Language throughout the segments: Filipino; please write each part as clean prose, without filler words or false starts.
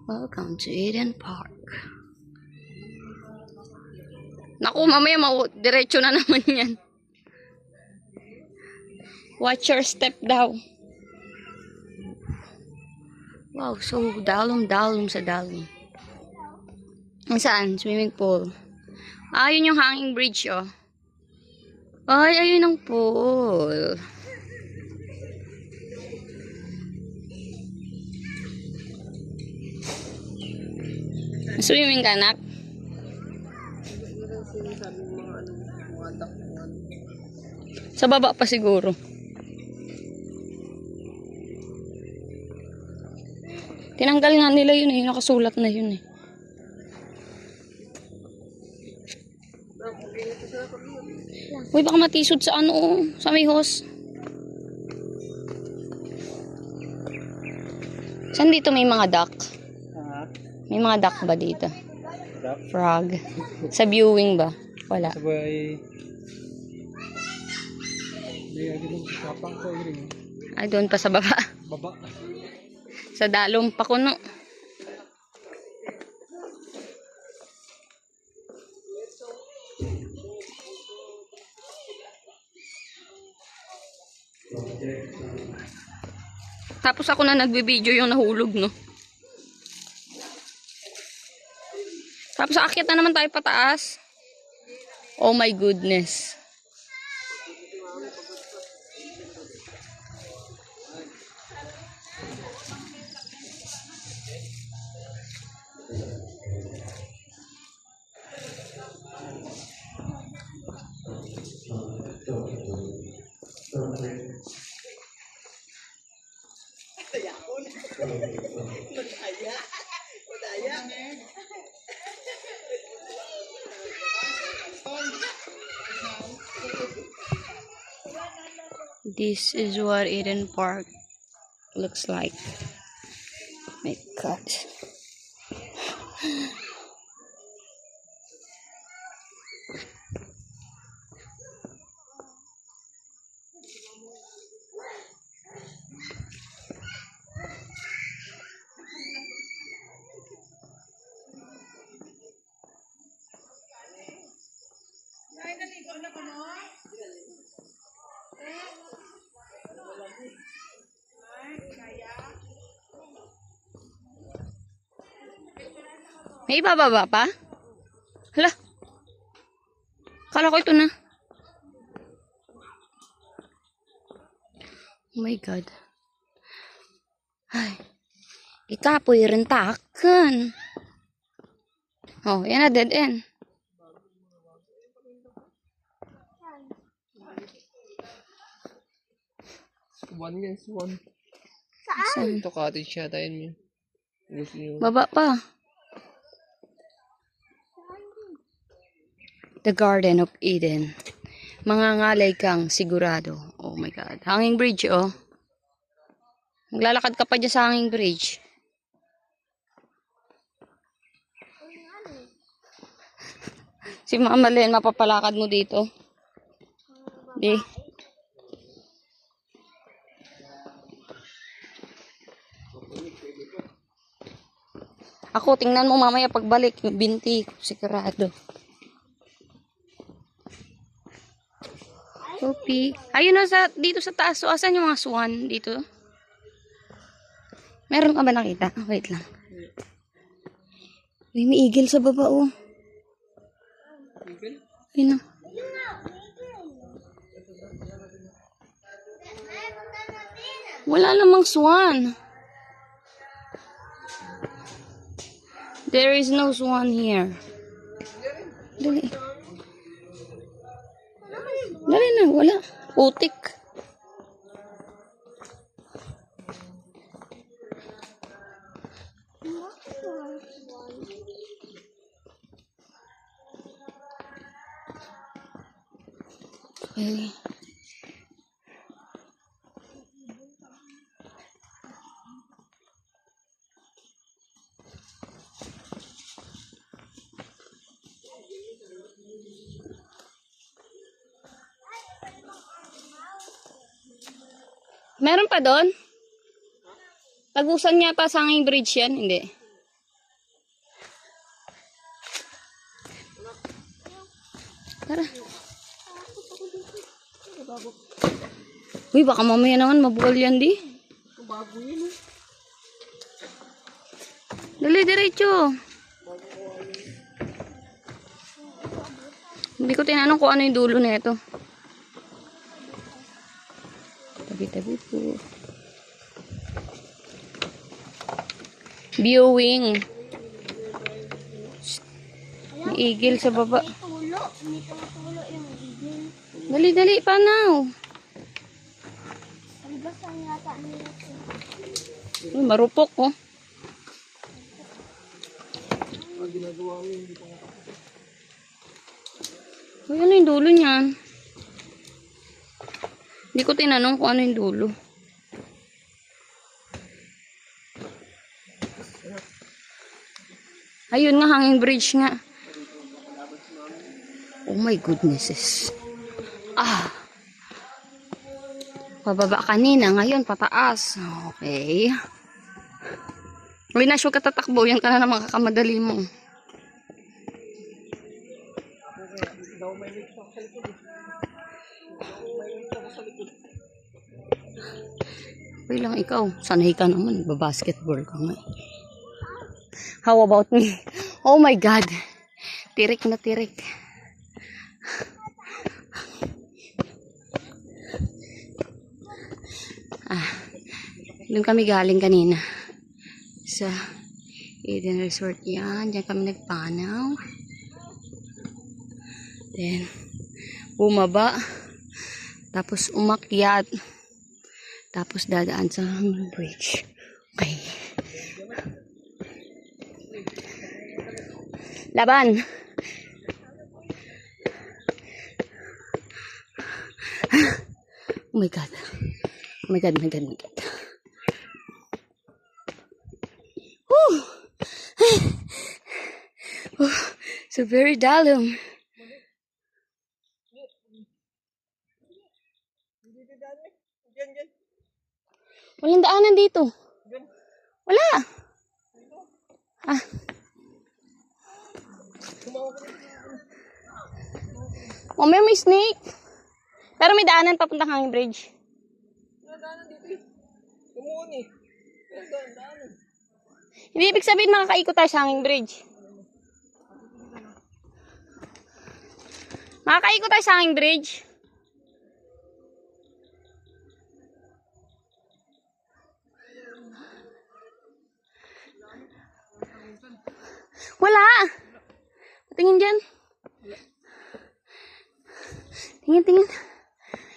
Welcome to Eden Park. Naku, mamaya diretso na naman yan. Watch your step daw. Wow, so dalom sa dalom. Saan? Swimming pool. Ah, yun yung hanging bridge, oh. Ay, ayun ang pool. Swimming ka, anak? Sa baba pa siguro. Tinanggal nga nila yun eh. Nakasulat na yun eh. Uy, baka matisod sa ano, sa may hose. Saan dito may mga duck? May mga duck ba dito? Duck? Frog. Sa viewing ba? Wala. Sabay. Ay, doon pa sa baba. Baba. Sa dalom pa kuno. Tapos ako na nagbibideo yung nahulog, no? Tapos aakyat na naman tayo pataas. Oh my goodness. This is what Eden Park looks like. My God. May ibababa pa? Hala. Kala ko ito na. Oh my God. Ay. Ikapoy rin takan. Oh, yan na dead end. Swan yan, swan. Saan? Ito cottage yata yun. Baba pa. The Garden of Eden. Mangangalay kang sigurado. Oh my God. Hanging bridge, oh. Maglalakad ka pa dyan sa hanging bridge. Si Mama Len, mapapalakad mo dito. Di. Ako, tingnan mo mamaya pagbalik. Yung binti, sigurado. Kopi. Ayun na dito sa taas. So, asan yung mga swan dito? Meron ka ba nakita? Oh, wait lang. Uy, may eagle sa baba, oh. Eagle? Ayun na. Wala namang swan. There is no swan here. Dali. Dali na, wala. Putik. Okay. Meron pa doon? Tagusan niya pa sa hanging bridge yan? Hindi. Uy, baka mamaya naman mabuwal yan di. Bago yun eh. Dali, diretso. Hindi ko tinanong kung ano yung dulo na ito. Tabi-tabi po. Viewing. May igil sa baba. Tulo. Hindi tumutulo yung igil. Dali, dali, panaw. Ang basang yata nila ito. Uy, marupok, oh. Ginagawa mo hindi ko Uy, ano yung dulo niyan? Hindi ko tinanong kung ano yung dulo. Ayun nga, hanging bridge nga. Oh my goodnesses. Ah. Pababa kanina, ngayon pataas. Okay. Uy, Nash, huwag ka tatakbo. Yan ka na naman kakamadali mo. Uy lang ikaw. Sanay ka naman. Babasketball ka nga. How about me? Oh my God. Tirik na tirik. Doon kami galing kanina. Sa Eden Resort yan. Diyan kami nagpanaw. Then, bumaba. Tapos umakyat. Tapos dadaan sa bridge. Okay. Laban. Oh my God. Oh my God, my God, my God. Whew. Oh, so very dalam. Walang daanan dito. Wala. Ah. Oh, may snake. Pero may daanan papuntang hanging bridge. may daanan dito eh. Tumuon eh. May daanan. Hindi ibig sabihin makakaikot tayo sa hanging bridge. Makakaikot tayo sa hanging bridge. Wala. Tingin dyan. Tingin, tingin.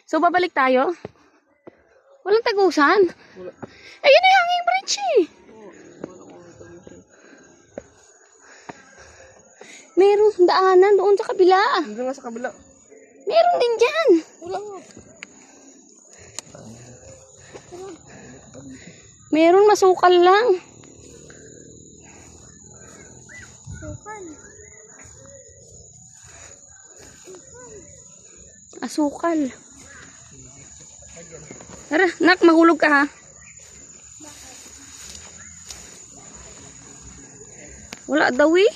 So, babalik tayo? Walang tagusan. Wala. Ayun na yung hanging bridge eh. Meron daanan doon sa kabila. Hindi nga sa kabila. Meron din dyan. Wala nga. Meron, masukal lang. Sukan. Asukal. Tara, nak, mahulog ka ha. Wala daw eh.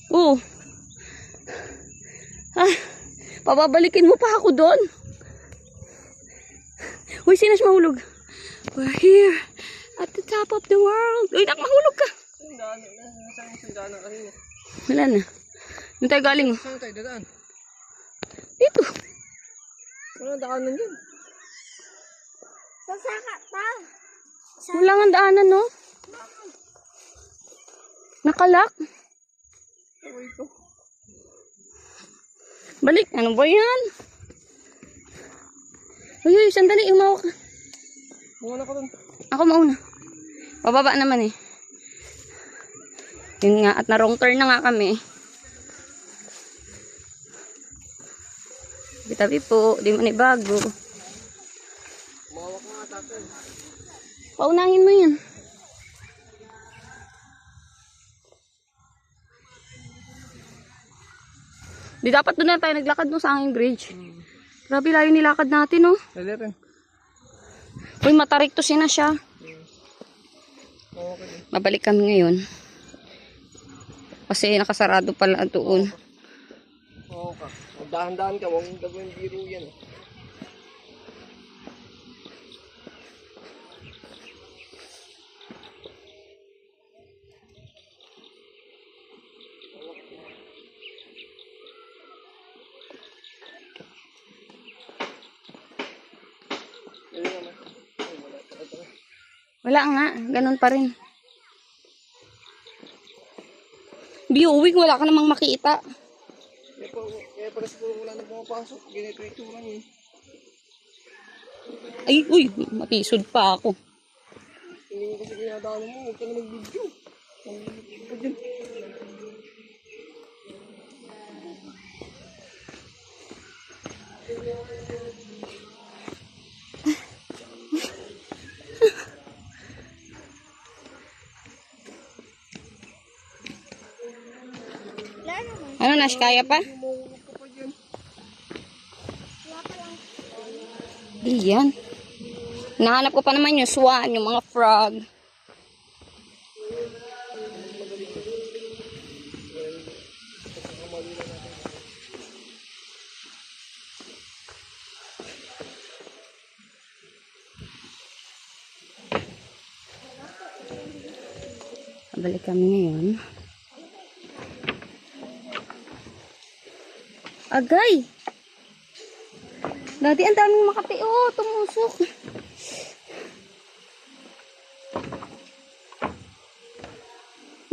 Oh. Ah, pababalikin mo pa ako doon. Uy, sinas mahulog? We're here at the top of the world. Uy, nak, mahulog ka. Yung daanan na. Saan yung daanan kanina? Wala na. Doon tayo galing. Saan tayo dadaan? Dito. Wala daanan yun. Sasaka pa. Wala nga daanan, no? Nakalak. Away ko. Balik. Ano ba yan? Uy, uy, sandali. Umawak ka. Muna ko dun. Ako mauna. Pababa naman eh. Yun nga. At na wrong turn na nga kami. Tabi po. Di mo ni bago. Mawak nga takin. Paunahin mo yan. Di dapat doon na tayo naglakad no sa hanging bridge. Grabe layo nilakad natin no. Dali rin. Uy, matarik to sina siya. Okay. Mabalik kami ngayon. Kasi nakasarado pala doon. Oo ka. Dahan-dahan ka, huwag mong gagawin biro yan. Wala nga, ganun pa rin. Viewing, wala ka namang makita. Kaya pala siguro wala na pumapasok. Ganito yung itsura niya. Ay, uy, matisod pa ako. Hindi mo kasi ginadaan mo, huwag ka na mag-video. Huwag dyan. Wala naman. Ano, Nash, kaya pa? Mahulog ka pa dyan. Wala pa lang. Iyan. Nahanap ko pa naman yung swan, yung mga frog. Balik kami ngayon. Agay! Dati ang daming makati. Oh, tumusok.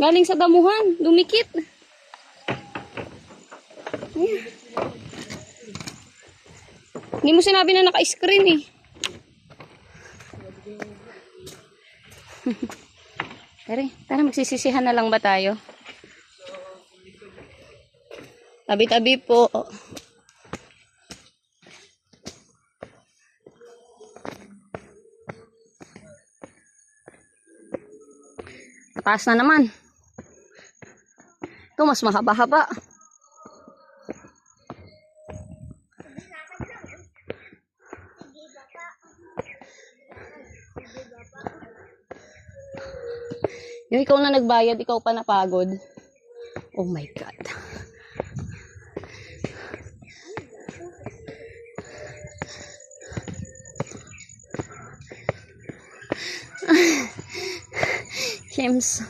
Galing sa damuhan. Dumikit. Ayan. Hindi mo sinabi na naka-screen eh. Tara, magsisisihan na lang ba tayo? Tabi-tabi po. Taas na naman. Ito mas mahaba-haba. Yung ikaw na nagbayad, ikaw pa napagod. Oh my God. James.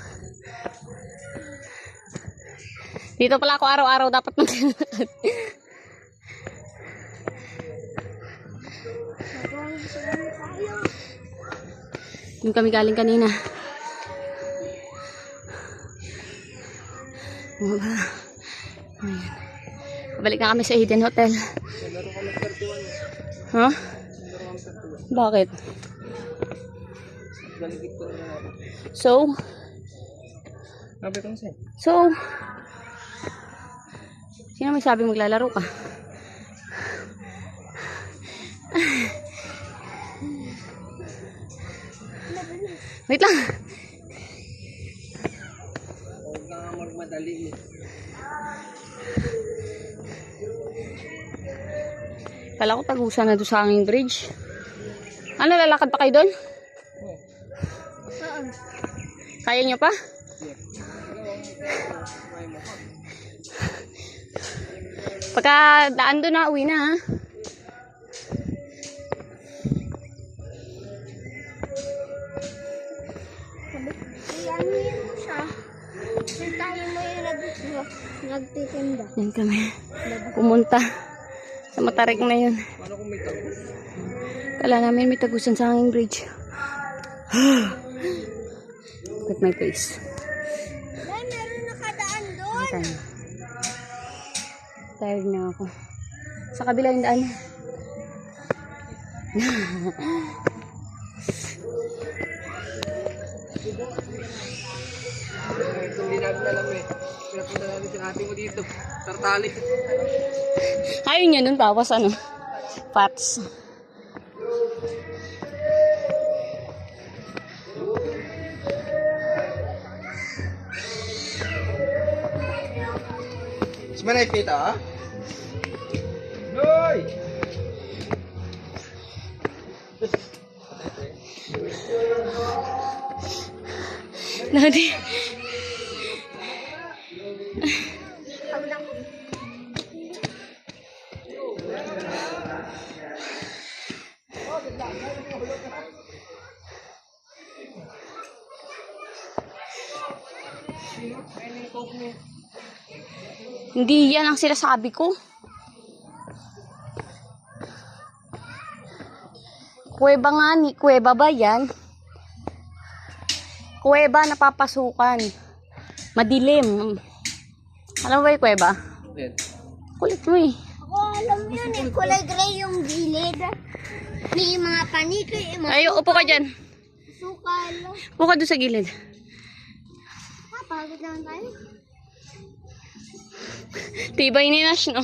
Dito pala ako araw-araw dapat maglalakad. Yung kami galing kanina. Ayan. Balik na kami sa Eden Hotel. Laro ka mag-31. Huh? Laro ka mag-31. Bakit? Galigit ko na ako. So? Sabi ko na sa'yo. So? Sino may sabi maglalaro ka? Wait lang. Huwag na nga magmadali eh. Kala ko tagusan na doon sa hanging bridge. Ano, lalakad pa kayo doon? Saan? Kaya nyo pa? Pagka daan doon na, uwi na ha. Iyanin mo siya. Sintahin mo yung nagtitinda. Yan kami. Pumunta. Sa matarik na yun. Paano kung may tagus? Kala namin may tagusan sa hanging bridge. Look at my face. Ay, meron nakadaan doon. Tired. Tired na ako. Sa kabila yung daan. Hindi natin alam eh. Pinapunta natin si ate mo dito. Tartali. Ayaw niya nun, bawas ano. Fats. Sebenarnya kita. Doi. Nanti. Hindi yan ang sinasabi ko. Kuweba nga ni, kuweba ba yan? Kuweba na papasukan. Madilim. Alam mo ba yung kuweba? Yan. Kulit mo eh. Ako alam yun eh. Kulay gray yung gilid. May mga paniki. Ay, upo ka dyan. Sukal. Upo ka doon sa gilid. Pagod naman tayo. Tibay ni Nash, no?